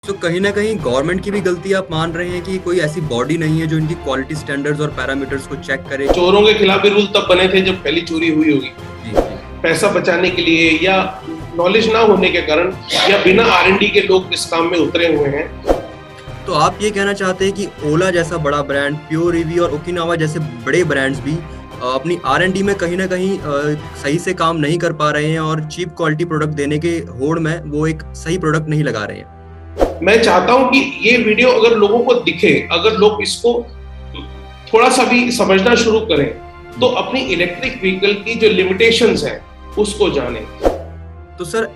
तो कहीं न कहीं गवर्नमेंट की भी गलती आप मान रहे हैं कि कोई ऐसी बॉडी नहीं है जो इनकी क्वालिटी स्टैंडर्ड्स और पैरामीटर्स को चेक करे? चोरों के खिलाफ भी रूल तब बने थे जब पहली चोरी हुई होगी, जी, जी। पैसा बचाने के लिए या नॉलेज ना होने के कारण या बिना R&D के लोग इस काम में उतरे हुए हैं। तो आप ये कहना चाहते हैं कि ओला जैसा बड़ा ब्रांड, प्योर ईवी और ओकिनावा जैसे बड़े ब्रांड्स भी अपनी आर-एन-डी में कहीं न कहीं सही से काम नहीं कर पा रहे हैं और चीप क्वालिटी प्रोडक्ट देने के होड़ में वो एक सही प्रोडक्ट नहीं लगा रहे हैं? मैं चाहता हूं कि ये वीडियो अगर लोगों को दिखे, अगर लोग इसको थोड़ा सा भी समझना शुरू करें, तो अपनी इलेक्ट्रिक व्हीकल की जो लिमिटेशंस हैं उसको जानें। तो सर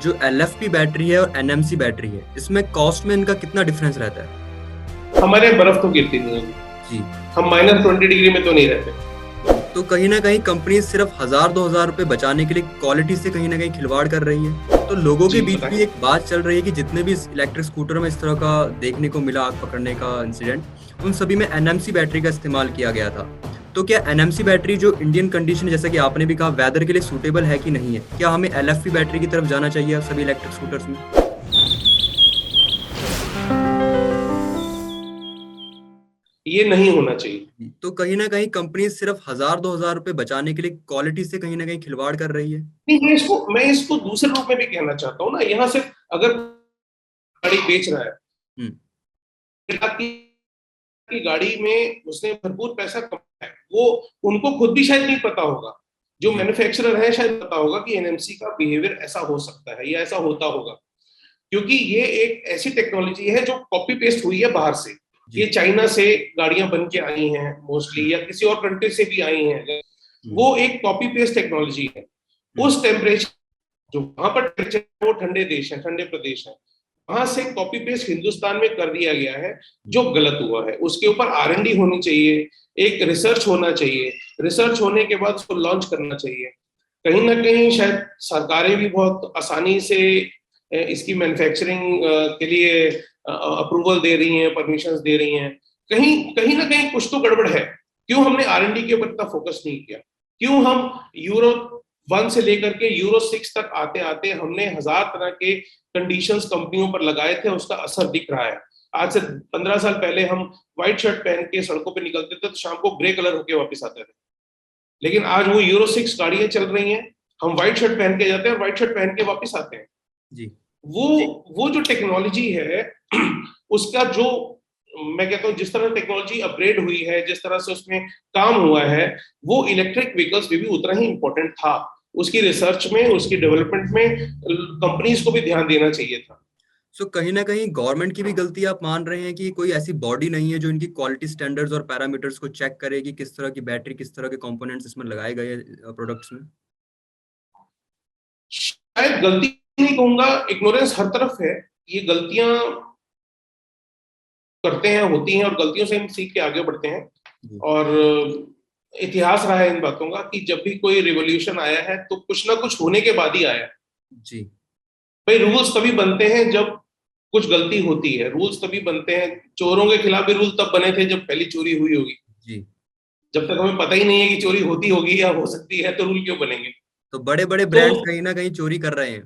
जो एलएफपी बैटरी है और एनएमसी बैटरी है, इसमें कॉस्ट में इनका कितना डिफरेंस रहता है? हमारे बर्फ तो गिरती नहीं होगी, जी। हम -20 डिग्री में तो नहीं रहते। तो कहीं न कहीं कंपनी सिर्फ 1000-2000 रुपए बचाने के लिए क्वालिटी से कहीं न कहीं खिलवाड़ कर रही है। तो लोगों के जी, बीच भी बताएं। एक बात चल रही है कि जितने भी इस इलेक्ट्रिक स्कूटर में इस तरह का देखने को मिला आग पकड़ने का इंसिडेंट, उन सभी में एनएमसी बैटरी का इस्तेमाल किया गया था। तो क्या एनएमसी बैटरी जो इंडियन कंडीशन जैसा कि आपने भी कहा वेदर के लिए सूटेबल है कि नहीं है? क्या हमें एलएफपी बैटरी की तरफ जाना चाहिए सभी इलेक्ट्रिक स्कूटर्स में? ये नहीं होना चाहिए। तो कहीं न कहीं कंपनी सिर्फ 1000-2000 रुपए बचाने के लिए क्वालिटी से कहीं न कहीं खिलवाड़ कर रही है। नहीं, मैं इसको दूसरे रूप में भी कहना चाहता हूँ ना, यहाँ से अगर गाड़ी बेच रहा है, हुँ, 1 लाख की गाड़ी में उसने भरपूर पैसा कमाया है, वो उनको खुद भी शायद नहीं पता होगा, जो जी, मैन्युफैक्चरर है शायद पता होगा कि एनएमसी का बिहेवियर ऐसा हो सकता है या ऐसा होता होगा, क्योंकि ये एक ऐसी टेक्नोलॉजी है जो कॉपी पेस्ट हुई है बाहर से। ये जी। चाइना से गाड़ियां बन के आई हैं हुँ, मोस्टली, या किसी और कंट्री से भी आई हैं। हुँ, वो एक कॉपी पेस्ट टेक्नोलॉजी है। हुँ, उस टेम्परेचर जो वहां पर टेम्परेचर, वो ठंडे देश है, ठंडे प्रदेश है, वहां से कॉपी पेस्ट हिंदुस्तान में कर दिया गया है, हुँ। जो गलत हुआ है। उसके ऊपर R&D होनी चाहिए, एक रिसर्च होना चाहिए, रिसर्च होने के बाद उसको लॉन्च करना चाहिए। कहीं ना कहीं शायद सरकारें भी बहुत आसानी से इसकी मैन्युफैक्चरिंग के लिए अप्रूवल दे रही हैं, परमिशंस दे रही हैं। कहीं कहीं ना कहीं कुछ तो गड़बड़ है। क्यों हमने R&D के ऊपर इतना फोकस नहीं किया? क्यों हम यूरो 1 से लेकर के यूरो 6 तक आते आते हमने 1000 तरह के कंडीशंस कंपनियों पर लगाए थे, उसका असर दिख रहा है। आज से 15 साल पहले हम व्हाइट शर्ट पहन के सड़कों पे निकलते थे तो शाम को ग्रे कलर होके वापस आते थे, लेकिन आज वो यूरो 6 गाड़ियां चल रही हैं, हम व्हाइट शर्ट पहन के जाते हैं और व्हाइट शर्ट पहन के वापस आते हैं। जी, वो वो जो टेक्नोलॉजी है उसका जो, मैं कहता हूँ जिस तरह टेक्नोलॉजी अपग्रेड हुई है, जिस तरह से उसमें काम हुआ है, वो इलेक्ट्रिक व्हीकल्स में भी उतना ही इंपॉर्टेंट था। उसकी रिसर्च में, उसकी डेवलपमेंट में कंपनीज को भी ध्यान देना चाहिए था। सो कहीं न कहीं गवर्नमेंट की भी गलती आप मान रहे हैं कि कोई ऐसी बॉडी नहीं है जो इनकी क्वालिटी स्टैंडर्ड्स और पैरामीटर्स को चेक करे कि किस तरह की बैटरी, किस तरह के कंपोनेंट्स इसमें लगाए गए हैं प्रोडक्ट्स में? शायद गलती नहीं कहूंगा, इग्नोरेंस हर तरफ है। ये गलतियां करते हैं, होती हैं, और गलतियों से हम सीख के आगे बढ़ते हैं। जी, और इतिहास रहा है इन बातों का कि जब भी कोई रिवॉल्यूशन आया है तो कुछ ना कुछ होने के बाद ही आया है। जी, भाई, रूल्स तभी बनते हैं जब कुछ गलती होती है, रूल्स तभी बनते हैं। चोरों के खिलाफ भी रूल तब बने थे जब पहली चोरी हुई होगी। जी। जब तक हमें पता ही नहीं है कि चोरी होती होगी या हो सकती है, तो रूल क्यों बनेंगे? तो बड़े-बड़े तो ब्रांड्स कहीं न कहीं चोरी कर रहे हैं।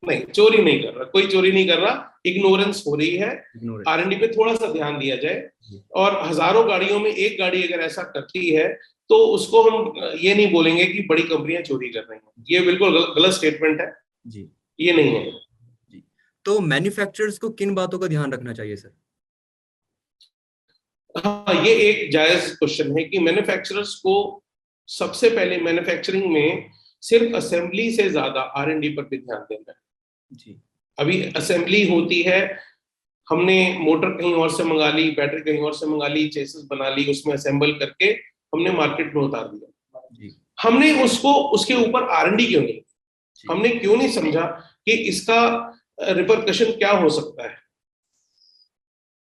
नहीं, चोरी नहीं कर रहा, कोई चोरी नहीं कर रहा, इग्नोरेंस हो रही है। इग्नोरेंस। R&D पे थोड़ा सा ध्यान दिया जाए, जी, और हजारों गाड़ियों में एक गाड़ी अगर ऐसा करती है तो उसको हम ये नहीं बोलेंगे कि बड़ी कंपनियां चोरी कर रही हैं। ये बिल्कुल गलत स्टेटमेंट है, जी, ये नहीं है। जी। तो मैन्युफैक्चरर्स को किन बातों का ध्यान रखना चाहिए सर? हाँ, ये एक जायज क्वेश्चन है कि मैन्युफैक्चरर्स को सबसे पहले मैन्युफैक्चरिंग में सिर्फ असेंबली से ज्यादा R&D पर भी ध्यान देना है। जी, अभी असेंबली होती है, हमने मोटर कहीं और से मंगा ली, बैटरी कहीं और से मंगा ली, चेसिस बना ली, उसमें असेंबल करके हमने मार्केट में उतार दिया। जी, हमने उसको, उसके ऊपर R&D क्यों नहीं? जी, हमने क्यों नहीं समझा कि इसका रिपरकशन क्या हो सकता है?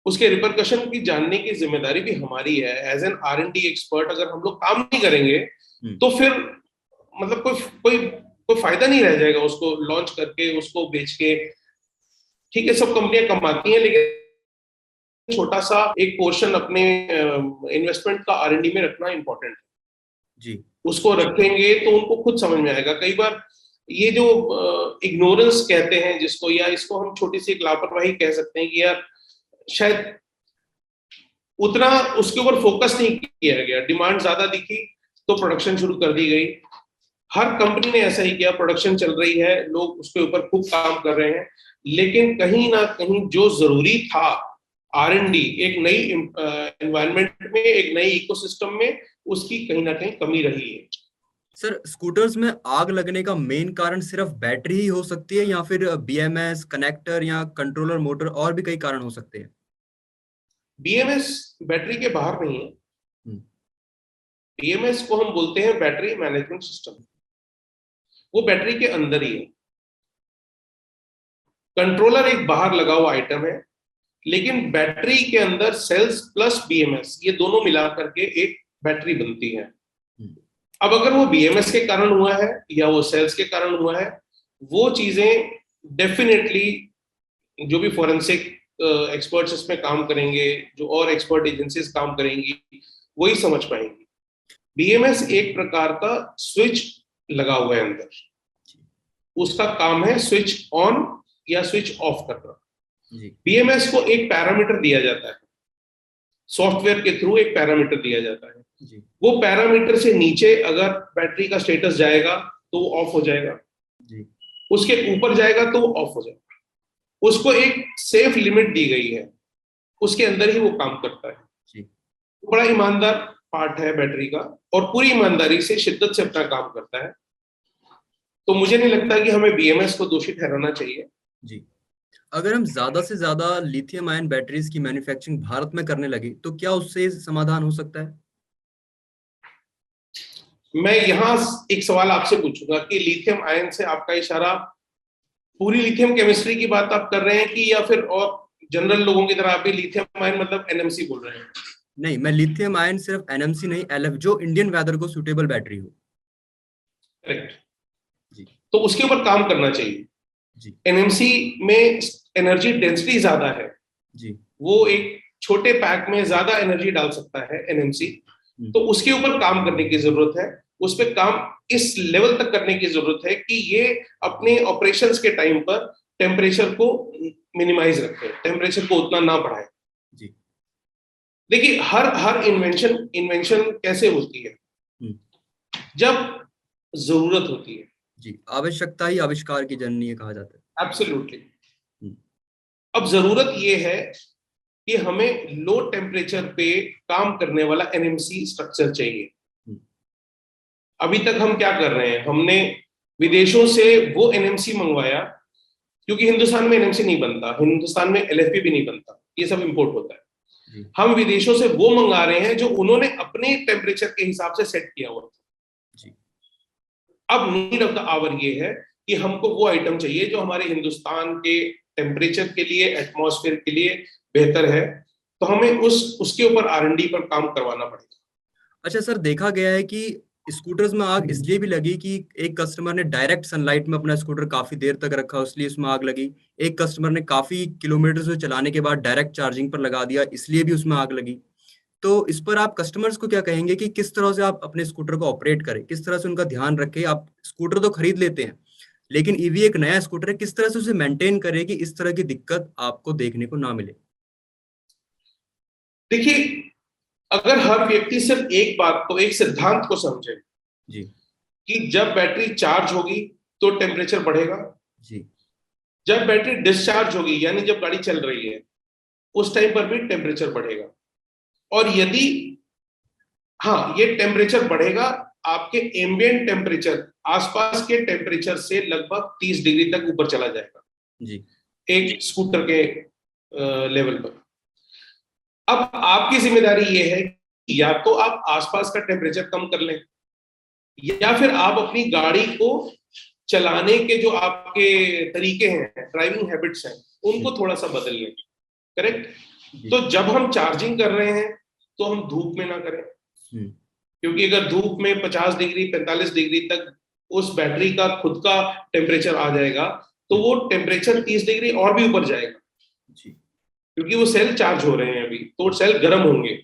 उसके रिपरकशन की जानने की जिम्मेदारी भी हमारी है एज एन R&D एक्सपर्ट। अगर हम लोग काम नहीं करेंगे हुँ। तो फिर मतलब कोई कोई फायदा नहीं रह जाएगा उसको लॉन्च करके, उसको बेच के। ठीक है, सब कंपनियां कमाती हैं, लेकिन छोटा सा एक पोर्शन अपने इन्वेस्टमेंट का R&D में रखना इंपॉर्टेंट है। जी, उसको रखेंगे तो उनको खुद समझ में आएगा। कई बार ये जो इग्नोरेंस कहते हैं जिसको, या इसको हम छोटी सी एक लापरवाही कह सकते हैं कि यार शायद उतना उसके ऊपर फोकस नहीं किया गया, डिमांड ज्यादा दिखी तो प्रोडक्शन शुरू कर दी गई। हर कंपनी ने ऐसा ही किया, प्रोडक्शन चल रही है, लोग उसके ऊपर खूब काम कर रहे हैं, लेकिन कहीं ना कहीं जो जरूरी था R&D, एक नई एनवायरनमेंट में, एक नई इकोसिस्टम में, उसकी कहीं ना कहीं कमी रही है। सर, स्कूटर्स में आग लगने का मेन कारण सिर्फ बैटरी ही हो सकती है या फिर BMS, कनेक्टर या कंट्रोलर, मोटर और भी कई कारण हो सकते हैं? BMS बैटरी के बाहर नहीं है। हम्म, BMS को हम बोलते हैं बैटरी मैनेजमेंट सिस्टम, वो बैटरी के अंदर ही है। कंट्रोलर एक बाहर लगा हुआ आइटम है, लेकिन बैटरी के अंदर सेल्स प्लस BMS, ये दोनों मिला करके एक बैटरी बनती है। हम्म, अब अगर वो BMS के कारण हुआ है या वो सेल्स के कारण हुआ है, वो चीजें डेफिनेटली जो भी फोरेंसिक एक्सपर्ट्स इसमें काम करेंगे, जो और एक्सपर्ट एजेंसीज काम करेंगी, वही समझ पाएंगी। BMS एक प्रकार का स्विच लगा हुआ है अंदर, उसका काम है स्विच ऑन या स्विच ऑफ करना। जी, BMS को एक पैरामीटर दिया जाता है, सॉफ्टवेयर के थ्रू एक पैरामीटर दिया जाता है। जी, वो पैरामीटर से नीचे अगर बैटरी का स्टेटस जाएगा तो वो ऑफ हो जाएगा, जी, उसके ऊपर जाएगा तो वो ऑफ हो जाएगा। उसको एक सेफ लिमिट दी गई है, उसके अंदर ही वो काम करता है। जी। बड़ा ईमानदार पार्ट है बैटरी का, और पूरी ईमानदारी से, शिद्दत से अपना काम करता है। तो मुझे नहीं लगता कि हमें BMS को दोषी ठहराना चाहिए। जी। अगर हम ज्यादा से ज्यादा लिथियम आयन बैटरीज की मैन्युफैक्चरिंग भारत में करने लगे तो क्या उससे समाधान हो सकता है? मैं यहाँ एक सवाल आपसे पूछूंगा कि लिथियम आयन से आपका इशारा पूरी लिथियम केमिस्ट्री की बात आप कर रहे हैं, कि या फिर और जनरल लोगों की तरह आप भी लिथियम आयन मतलब NMC बोल रहे हैं? नहीं, मैं लिथियम आयन सिर्फ NMC नहीं, LF, जो इंडियन वेदर को सुटेबल बैटरी हो। करेक्ट। जी, तो उसके ऊपर काम करना चाहिए। जी, NMC में एनर्जी डेंसिटी ज्यादा है, जी। वो एक छोटे पैक में ज्यादा एनर्जी डाल सकता है NMC। तो उसके ऊपर काम करने की जरूरत है, उस पर काम इस लेवल तक करने की जरूरत है कि ये अपने ऑपरेशंस के टाइम पर टेम्परेचर को मिनिमाइज रखे, टेम्परेचर को उतना ना बढ़ाए। जी, देखिए हर हर इन्वेंशन इन्वेंशन कैसे होती है? हम्म, जब जरूरत होती है। जी। आवश्यकता ही आविष्कार की जननी है कहा जाता है। एब्सोल्युटली। हम्म, अब जरूरत ये है कि हमें लो टेम्परेचर पे काम करने वाला NMC स्ट्रक्चर चाहिए। हम्म, अभी तक हम क्या कर रहे हैं, हमने विदेशों से वो NMC मंगवाया, क्योंकि हिंदुस्तान में NMC नहीं बनता, हिंदुस्तान में LFP भी नहीं बनता, ये सब इंपोर्ट होता है। जी, हम विदेशों से वो मंगा रहे हैं जो उन्होंने अपने टेम्परेचर के हिसाब से सेट किया हुआ था। जी, अब नीड ऑफ द आवर ये है कि हमको वो आइटम चाहिए जो हमारे हिंदुस्तान के टेम्परेचर के लिए, एटमॉस्फेयर के लिए बेहतर है। तो हमें उसके ऊपर R&D पर काम करवाना पड़ेगा। अच्छा सर, देखा गया है कि स्कूटर्स में आग इसलिए भी लगी कि एक कस्टमर ने डायरेक्ट सनलाइट में अपना स्कूटर काफी देर तक रखा, इसलिए उसमें आग लगी। एक कस्टमर ने काफी किलोमीटर से चलाने के बाद डायरेक्ट चार्जिंग पर लगा दिया, इसलिए भी उसमें आग लगी। तो इस पर आप कस्टमर्स को क्या कहेंगे कि किस तरह से आप अपने स्कूटर को ऑपरेट करें, किस तरह से उनका ध्यान रखें? आप स्कूटर तो खरीद लेते हैं, लेकिन ईवी एक नया स्कूटर है, किस तरह से उसे मेंटेन करें कि इस तरह की दिक्कत आपको देखने को ना मिले? देखिए, अगर हर व्यक्ति सिर्फ एक बात को, एक सिद्धांत को समझे जी, कि जब बैटरी चार्ज होगी तो टेम्परेचर बढ़ेगा, जी, जब बैटरी डिस्चार्ज होगी यानी जब गाड़ी चल रही है उस टाइम पर भी टेम्परेचर बढ़ेगा। और यदि, हाँ, ये टेम्परेचर बढ़ेगा आपके एम्बिएंट टेम्परेचर, आसपास के टेम्परेचर से लगभग 30 डिग्री तक ऊपर चला जाएगा जी, एक स्कूटर के लेवल पर। अब आपकी जिम्मेदारी ये है कि या तो आप आसपास का टेम्परेचर कम कर लें, या फिर आप अपनी गाड़ी को चलाने के जो आपके तरीके हैं, ड्राइविंग हैबिट्स हैं, उनको थोड़ा सा बदल लें। करेक्ट। जी, तो जब हम चार्जिंग कर रहे हैं तो हम धूप में ना करें, हम्म, क्योंकि अगर धूप में 50 डिग्री 45 डिग्री तक उस बैटरी का खुद का टेम्परेचर आ जाएगा, तो वो टेम्परेचर 30 डिग्री और भी ऊपर जाएगा, जी, क्योंकि वो सेल चार्ज हो रहे हैं अभी, तो सेल गर्म होंगे,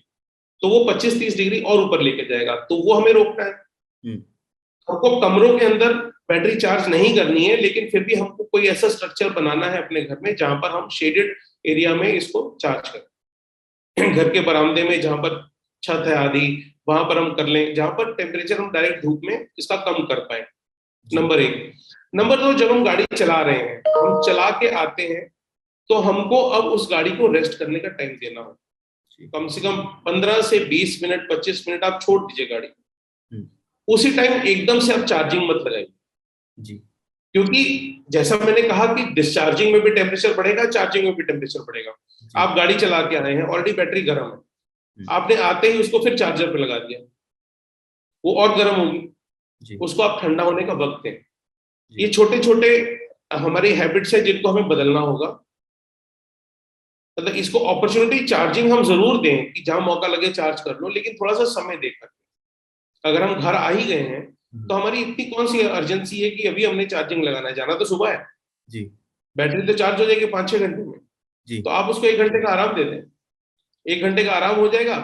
तो वो 25-30 डिग्री और ऊपर लेके जाएगा। तो वो हमें रोकना है। हम्म, हमको कमरों के अंदर बैटरी चार्ज नहीं करनी है, लेकिन फिर भी हमको कोई ऐसा स्ट्रक्चर बनाना है अपने घर में जहां पर हम शेडेड एरिया में इसको चार्ज करें। घर के बरामदे में जहां पर छत है आदि, वहां पर हम कर लें, जहां पर टेम्परेचर हम डायरेक्ट धूप में इसका कम कर पाए। नंबर 1। नंबर 2, जब हम गाड़ी चला रहे हैं, हम चला के आते हैं, तो हमको अब उस गाड़ी को रेस्ट करने का टाइम देना हो। कम से कम 15 से 20 मिनट, 25 मिनट आप छोड़ दीजिए गाड़ी। उसी टाइम एकदम से आप चार्जिंग मत लगाइए जी, क्योंकि जैसा मैंने कहा कि डिस्चार्जिंग में भी टेम्परेचर बढ़ेगा, चार्जिंग में भी टेम्परेचर बढ़ेगा। आप गाड़ी चला के आए हैं, ऑलरेडी बैटरी गर्म है, आपने आते ही उसको फिर चार्जर पे लगा दिया, वो और गर्म होगी, उसको आप ठंडा होने का वक्त दें। ये छोटे छोटे हमारी हैबिट्स है जिनको हमें बदलना होगा। मतलब इसको अपॉर्चुनिटी चार्जिंग हम जरूर दें कि जहां मौका लगे चार्ज कर लो, लेकिन थोड़ा सा समय देकर। अगर हम घर आ ही गए हैं तो हमारी इतनी कौन सी अर्जेंसी है कि अभी हमने चार्जिंग लगाना है, जाना तो सुबह है जी, बैटरी तो चार्ज हो जाएगी 5-6 घंटे में जी, तो आप उसको 1 घंटे का आराम दे दें, 1 घंटे का आराम हो जाएगा।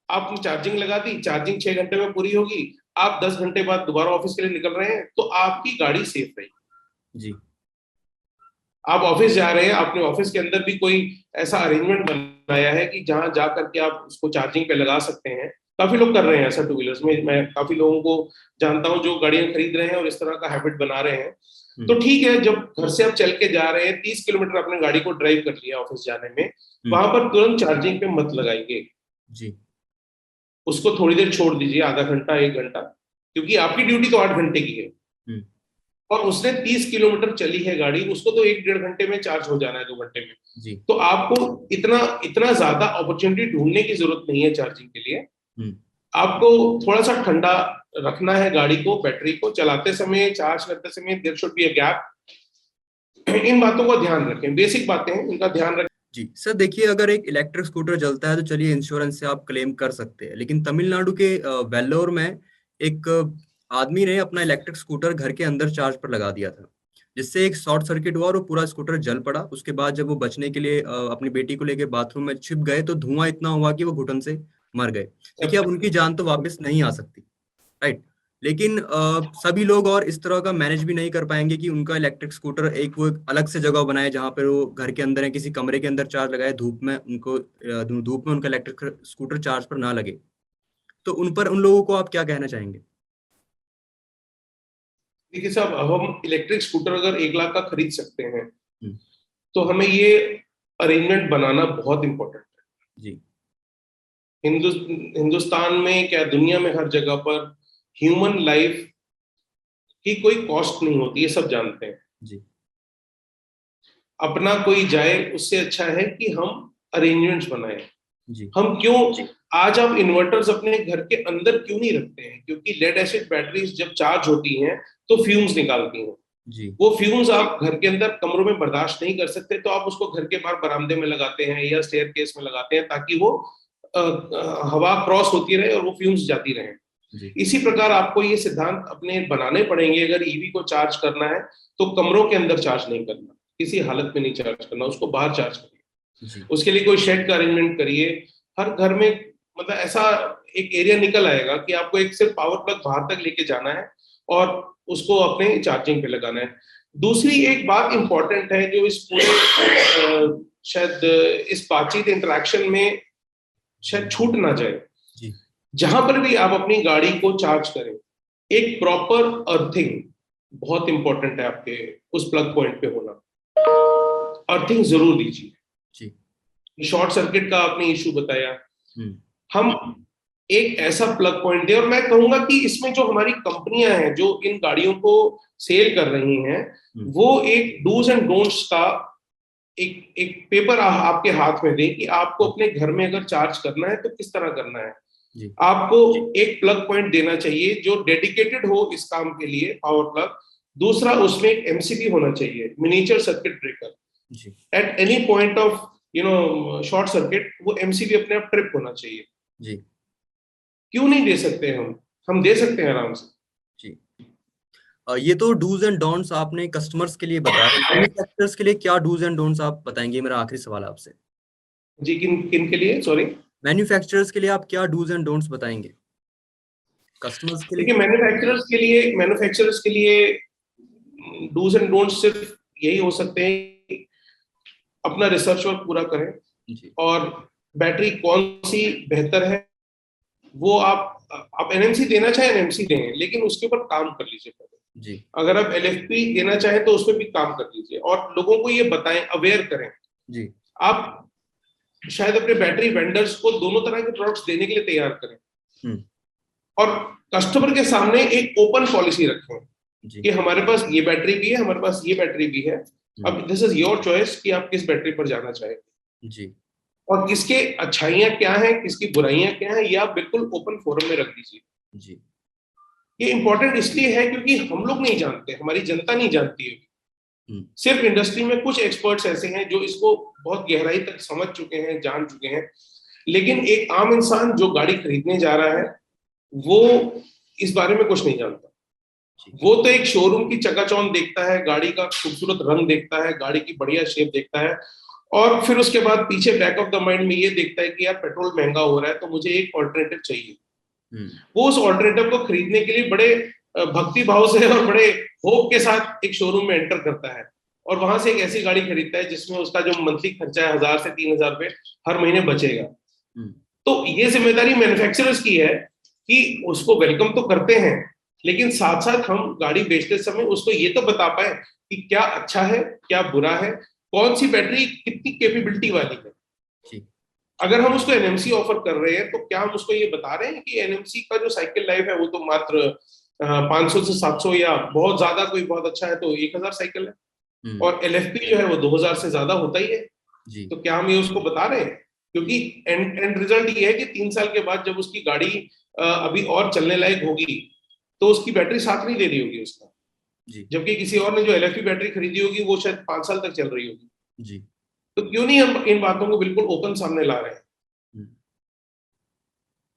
आपने चार्जिंग लगा दी, चार्जिंग 6 घंटे में पूरी होगी, आप 10 घंटे बाद दोबारा ऑफिस के लिए निकल रहे हैं तो आपकी गाड़ी सेफ रहेगी। जी, आप ऑफिस जा रहे हैं, आपने ऑफिस के अंदर भी कोई ऐसा अरेंजमेंट बनाया है कि जहां जा करके आप उसको चार्जिंग पे लगा सकते हैं। काफी लोग कर रहे हैं ऐसा, टू व्हीलर्स में मैं काफी लोगों को जानता हूं जो गाड़ियां खरीद रहे हैं और इस तरह का हैबिट बना रहे हैं। तो ठीक है, जब घर से आप चल के जा रहे हैं, 30 किलोमीटर आपने गाड़ी को ड्राइव कर लिया ऑफिस जाने में, वहां पर तुरंत चार्जिंग पे मत लगाइए जी, उसको थोड़ी देर छोड़ दीजिए, आधा घंटा 1 घंटा, क्योंकि आपकी ड्यूटी तो 8 घंटे की है और उसने 30 किलोमीटर चली है गाड़ी, उसको तो 1-1.5 घंटे में चार्ज हो जाना है, 2 घंटे में। जी, तो आपको इतना इतना ज्यादा अपॉर्चुनिटी ढूंढने की जरूरत नहीं है चार्जिंग के लिए। आपको थोड़ा सा ठंडा रखना है गाड़ी को, बैटरी को चलाते समय, चार्ज करते समय there should be a gap. इन बातों का ध्यान रखें, बेसिक बातें हैं, इनका ध्यान रखें। जी। सर देखिए, अगर एक इलेक्ट्रिक स्कूटर जलता है तो चलिए इंश्योरेंस से आप क्लेम कर सकते हैं, लेकिन तमिलनाडु के वेल्लोर में एक आदमी ने अपना इलेक्ट्रिक स्कूटर घर के अंदर चार्ज पर लगा दिया था, जिससे एक शॉर्ट सर्किट हुआ और वो पूरा स्कूटर जल पड़ा। उसके बाद जब वो बचने के लिए अपनी बेटी को लेके बाथरूम में छिप गए तो धुआं इतना हुआ कि वो घुटन से मर गए। देखिए, अब उनकी जान तो वापस नहीं आ सकती, राइट? लेकिन सभी लोग और इस तरह का मैनेज भी नहीं कर पाएंगे कि उनका इलेक्ट्रिक स्कूटर एक वो एक अलग से जगह बनाए जहां पर वो घर के अंदर है, किसी कमरे के अंदर चार्ज लगाए, धूप में उनको धूप में उनका इलेक्ट्रिक स्कूटर चार्ज पर ना लगे। तो उन लोगों को आप क्या कहना चाहेंगे? देखिए साहब, अब हम इलेक्ट्रिक स्कूटर अगर 1 लाख का खरीद सकते हैं हम्म, तो हमें ये अरेंजमेंट बनाना बहुत इंपॉर्टेंट है। जी, हिंदुस्तान में क्या, दुनिया में हर जगह पर ह्यूमन लाइफ की कोई कॉस्ट नहीं होती, ये सब जानते हैं। जी, अपना कोई जाए उससे अच्छा है कि हम अरेंजमेंट्स बनाएं। जी, हम क्यों, आज आप इन्वर्टर्स अपने घर के अंदर क्यों नहीं रखते हैं? क्योंकि लेड एसिड बैटरीज जब चार्ज होती हैं तो फ्यूम्स निकालती हैं। जी, वो फ्यूम्स आप घर के अंदर कमरों में बर्दाश्त नहीं कर सकते, तो आप उसको घर के बाहर बरामदे में लगाते हैं या स्टेयर केस में लगाते हैं ताकि वो हवा क्रॉस होती रहे और वो फ्यूम्स जाती रहे। जी, इसी प्रकार आपको ये सिद्धांत अपने बनाने पड़ेंगे। अगर ईवी को चार्ज करना है तो कमरों के अंदर चार्ज नहीं करना, किसी हालत में नहीं चार्ज करना, उसको बाहर चार्ज करिए। जी, उसके लिए कोई शेड का अरेंजमेंट करिए हर घर में। मतलब ऐसा एक एरिया निकल आएगा कि आपको एक सिर्फ पावर प्लग बाहर तक लेके जाना है और उसको अपने चार्जिंग पे लगाना है। दूसरी एक बात इंपॉर्टेंट है जो इस पूरे शायद इस बातचीत इंटरेक्शन में शायद छूट ना जाए, जी, जहां पर भी आप अपनी गाड़ी को चार्ज करें, एक प्रॉपर अर्थिंग बहुत इंपॉर्टेंट है आपके उस प्लग पॉइंट पे होना। अर्थिंग जरूर दीजिए। जी, शॉर्ट सर्किट का आपने इशू बताया, हम्म, हम एक ऐसा प्लग पॉइंट दे। और मैं कहूंगा कि इसमें जो हमारी कंपनियां हैं जो इन गाड़ियों को सेल कर रही हैं, वो एक डूज एंड डोंट्स का एक एक पेपर आपके हाथ में दें कि आपको अपने घर में अगर चार्ज करना है तो किस तरह करना है। जी, आपको एक प्लग पॉइंट देना चाहिए जो डेडिकेटेड हो इस काम के लिए, पावर प्लग। दूसरा, उसमें एक एमसीबी होना चाहिए, मिनिएचर सर्किट ब्रेकर। जी, at any point of short circuit वो एमसीबी अपने आप ट्रिप होना चाहिए। जी, क्यों नहीं दे सकते? हम दे सकते हैं आराम से। जी। ये तो डूज एंड डोंट्स आपने कस्टमर्स के लिए बताया, मैन्युफैक्चरर्स के लिए क्या डूज एंड डोंट्स आप बताएंगे? मेरा आखिरी सवाल आपसे। जी, किन किन के लिए, सॉरी? मैन्युफैक्चरर्स के लिए आप क्या डूज एंड डोंट्स बताएंगे कस्टमर्स के लिए? देखिए, मैन्युफैक्चरर्स के लिए डूज एंड डोंट्स सिर्फ यही हो सकते हैं, अपना रिसर्च वर्क पूरा करें जी और बैटरी कौन सी बेहतर है वो आप एनएमसी देना चाहे एनएमसी दें, लेकिन उसके ऊपर काम कर लीजिए पहले। जी अगर आप एलएफपी देना चाहें तो उस पर भी काम कर लीजिए और लोगों को ये बताएं, अवेयर करें। जी आप शायद अपने बैटरी वेंडर्स को दोनों तरह के प्रोडक्ट्स देने के लिए तैयार करें हम्म और कस्टमर के सामने एक ओपन पॉलिसी रखें जी कि हमारे पास ये बैटरी भी है, हमारे पास ये बैटरी भी है, अब दिस इज योर चॉइस कि आप किस बैटरी पर जाना चाहेंगे जी और किसके अच्छाइयां क्या हैं, किसकी बुराइयां क्या हैं, ये आप बिल्कुल ओपन फोरम में रख दीजिए। जी ये इंपॉर्टेंट इसलिए है क्योंकि हम लोग नहीं जानते, हमारी जनता नहीं जानती है। हम्म सिर्फ इंडस्ट्री में कुछ एक्सपर्ट्स ऐसे हैं जो इसको बहुत गहराई तक समझ चुके हैं, जान चुके हैं, लेकिन एक आम इंसान जो गाड़ी खरीदने जा रहा है वो इस बारे में कुछ नहीं जानता। जी वो तो एक शोरूम की चकाचौंध देखता है, गाड़ी का खूबसूरत रंग देखता है, गाड़ी की बढ़िया शेप देखता है और फिर उसके बाद पीछे बैक ऑफ द माइंड में ये देखता है कि यार पेट्रोल महंगा हो रहा है तो मुझे एक ऑल्टरनेटिव चाहिए। हम्म वो उस ऑल्टरनेटिव को खरीदने के लिए बड़े भक्ति भाव से और बड़े होप के साथ एक शोरूम में एंटर करता है और वहां से एक ऐसी गाड़ी खरीदता है जिसमें उसका जो मंथली खर्चा है 1000 से 3000 रुपए हर महीने बचेगा। हम्म तो ये जिम्मेदारी मैन्युफैक्चरर्स की है कि उसको वेलकम तो करते हैं, लेकिन साथ साथ हम गाड़ी बेचते समय उसको ये तो बता पाए कि क्या अच्छा है क्या बुरा है, कौन सी बैटरी कितनी कैपेबिलिटी वाली है। जी अगर हम उसको एनएमसी ऑफर कर रहे हैं तो क्या हम उसको ये बता रहे हैं कि एनएमसी का जो साइकिल लाइफ है वो तो मात्र 500 से 700 या बहुत ज्यादा कोई बहुत अच्छा है तो 1000 साइकिल है हम्म और एलएफपी जो है वो 2000 से ज्यादा होता ही है। जी तो क्या हम ये उसको बता रहे हैं? क्योंकि एंड रिजल्ट ये है कि 3 साल के बाद जब उसकी गाड़ी अभी और चलने लायक होगी तो उसकी बैटरी साथ नहीं दे रही होगी उसका, जी जबकि किसी और ने जो एलएफपी बैटरी खरीदी होगी वो शायद 5 साल तक चल रही होगी। जी तो क्यों नहीं हम इन बातों को बिल्कुल ओपन सामने ला रहे हैं? हम्म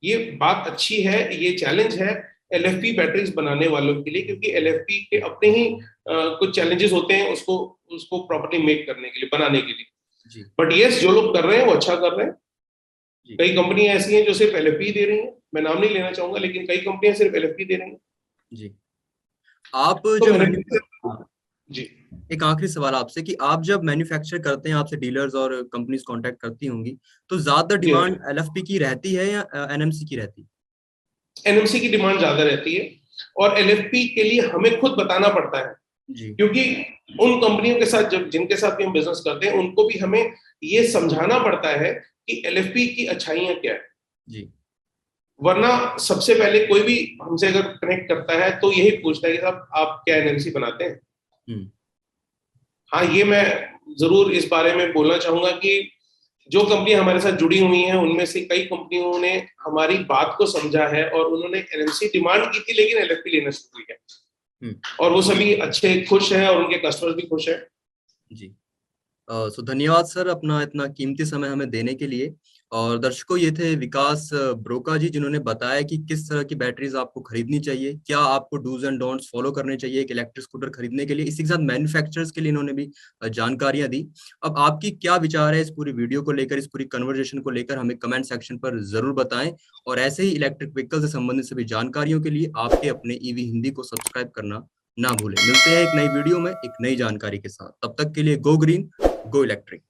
ये बात अच्छी है, ये चैलेंज है एलएफपी बैटरीज बनाने वालों के लिए, क्योंकि एलएफपी के अपने ही कुछ चैलेंजेस होते हैं उसको उसको प्रॉपर्ली मेक करने के लिए, बनाने के लिए। जी बट यस, जो लोग कर रहे हैं वो अच्छा कर रहे हैं। जी कई कंपनियां ऐसी हैं जो सिर्फ एलएफपी दे रही हैं, मैं नाम नहीं लेना चाहूंगा, लेकिन कई कंपनियां सिर्फ एलएफपी दे रही हैं। जी आप तो जब मैन्युफैक्चर, जी एक आखिरी सवाल आपसे कि आप जब मैन्युफैक्चर करते हैं, आपसे डीलर्स और कंपनीज कांटेक्ट करती होंगी, तो ज्यादा जी डिमांड एलएफपी की रहती है या एनएमसी की रहती है? एनएमसी की डिमांड ज्यादा रहती है और एलएफपी के लिए हमें खुद बताना पड़ता है, जी क्योंकि उन कंपनियों के साथ जब जिनके साथ भी हम बिजनेस करते हैं उनको भी हमें ये समझाना पड़ता है कि एलएफपी की अच्छाइयां क्या है। जी वरना सबसे पहले कोई भी हमसे अगर कनेक्ट करता है तो यही पूछता है कि साहब आप क्या एनएमसी बनाते हैं। हम्म हाँ, ये मैं जरूर इस बारे में बोलना चाहूंगा कि जो कंपनी हमारे साथ जुड़ी हुई हैं उनमें से कई कंपनियों ने हमारी बात को समझा है और उन्होंने एनएमसी डिमांड की थी लेकिन एलएफपी लेना शुरू किया हम्म और वो सभी अच्छे खुश हैं और उनके कस्टमर्स भी खुश हैं। जी सो धन्यवाद सर, अपना इतना कीमती समय हमें देने के लिए। और दर्शकों, ये थे विकास ब्रोका जी, जिन्होंने बताया कि किस तरह की बैटरीज आपको खरीदनी चाहिए, क्या आपको डूज एंड डोंट्स फॉलो करने चाहिए एक इलेक्ट्रिक स्कूटर खरीदने के लिए। इसी के साथ मैन्युफैक्चरर्स के लिए इन्होंने भी जानकारियां दी। अब आपकी क्या विचार है इस पूरी वीडियो को लेकर, इस पूरी कन्वर्सेशन को लेकर, हमें कमेंट सेक्शन पर जरूर बताएं। और ऐसे ही इलेक्ट्रिक व्हीकल से संबंधित सभी जानकारियों के लिए आपके अपने ईवी हिंदी को सब्सक्राइब करना ना भूलें। मिलते हैं एक नई वीडियो में एक नई जानकारी के साथ, तब तक के लिए गो ग्रीन गो इलेक्ट्रिक।